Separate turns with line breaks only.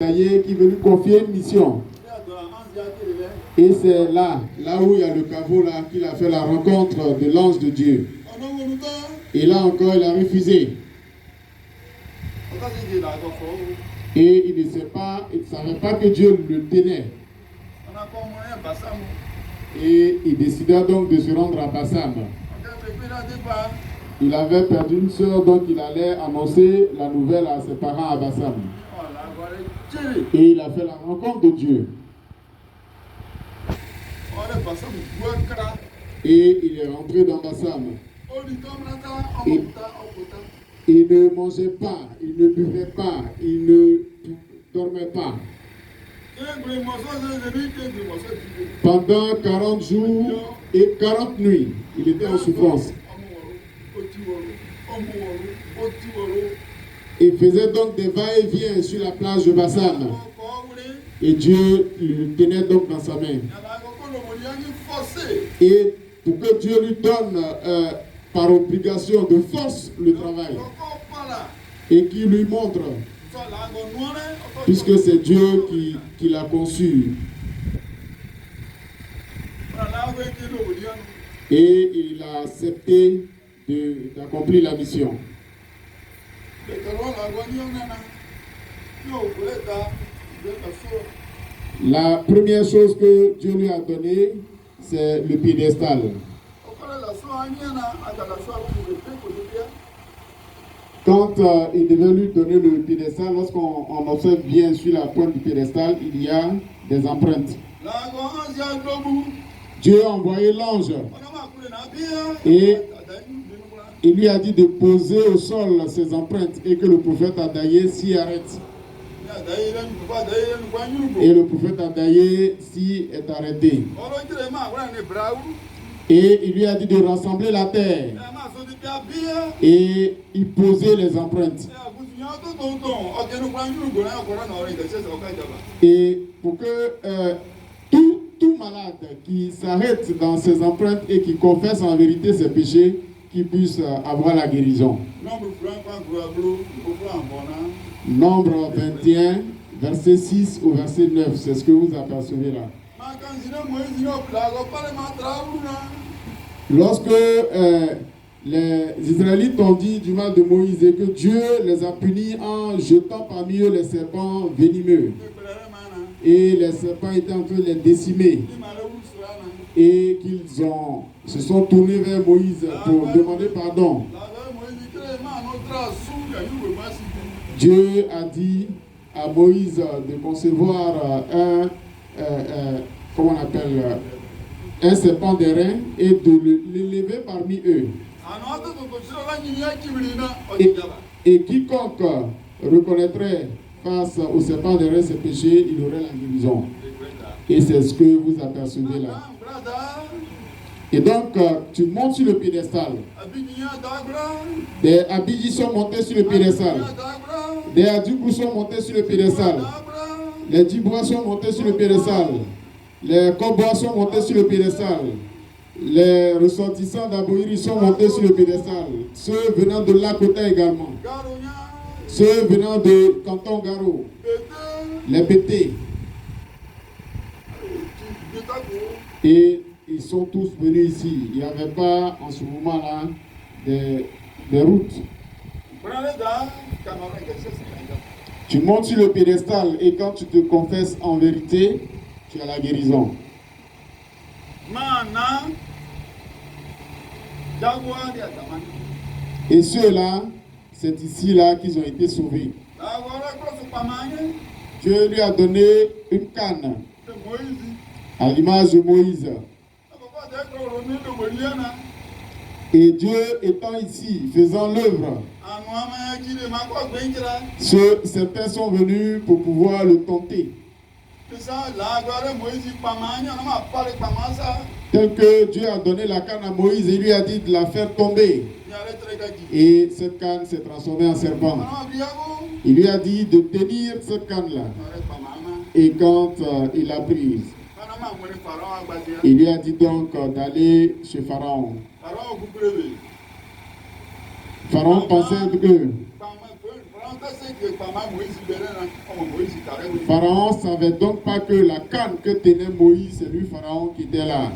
qui veut lui confier une mission. Et c'est là où il y a le caveau là, qu'il a fait la rencontre de l'ange de Dieu. Et là encore, il a refusé. Et il ne savait pas que Dieu le tenait. Et il décida donc de se rendre à Bassam. Il avait perdu une sœur, donc il allait annoncer la nouvelle à ses parents à Bassam. Et il a fait la rencontre de Dieu. Et il est rentré dans Bassam. Et il ne mangeait pas, il ne buvait pas, il ne dormait pas. Pendant 40 jours et 40 nuits, il était en souffrance. Il faisait donc des va-et-vient sur la plage de Bassam. Et Dieu le tenait donc dans sa main. Et pour que Dieu lui donne par obligation de force le travail. Et qu'il lui montre, puisque c'est Dieu qui l'a conçu. Et il a accepté d'accomplir la mission. La première chose que Dieu lui a donnée, c'est le piédestal. Quand il devait lui donner le piédestal, lorsqu'on observe bien sur la pointe du piédestal, il y a des empreintes. Dieu a envoyé l'ange et il lui a dit de poser au sol ses empreintes et que le prophète Adaïe s'y arrête. Et le prophète Adaïe s'y est arrêté. Et il lui a dit de rassembler la terre. Et il posait les empreintes. Et pour que tout malade qui s'arrête dans ses empreintes et qui confesse en vérité ses péchés, qu'il puisse avoir la guérison. Nombre 21, verset 6 au verset 9, c'est ce que vous apercevez là. Lorsque les Israélites ont dit du mal de Moïse et que Dieu les a punis en jetant parmi eux les serpents venimeux, et les serpents étaient en train de les décimer, et qu'ils se sont tournés vers Moïse pour demander pardon. Dieu a dit à Moïse de concevoir un serpent d'airain et de l'élever parmi eux. Et quiconque reconnaîtrait face au serpent d'airain ses péchés, il aurait la guérison. Et c'est ce que vous apercevez là. Et donc, tu montes sur le piédestal. Des Abidji sont montés sur le piédestal. Des Adjoukou sont montés sur le piédestal. Les Djibois sont montés sur le piédestal. Les Kobois sont montés sur le piédestal. Les ressortissants d'Aboïri sont montés sur le piédestal. Ceux venant de Lakota également. Ceux venant de Canton Garo. Les Bétés. Et ils sont tous venus ici. Il n'y avait pas en ce moment-là des routes. Tu montes sur le piédestal et quand tu te confesses en vérité, tu as la guérison. Et ceux-là, c'est ici-là qu'ils ont été sauvés. Dieu lui a donné une canne à l'image de Moïse. Et Dieu étant ici, faisant l'œuvre, certains sont venus pour pouvoir le tenter. Tel que Dieu a donné la canne à Moïse, il lui a dit de la faire tomber. Et cette canne s'est transformée en serpent. Il lui a dit de tenir cette canne-là. Et quand il a pris, il lui a dit donc d'aller chez Pharaon. Pharaon pensait que Pharaon ne savait donc pas que la canne que tenait Moïse, c'est lui Pharaon qui était là.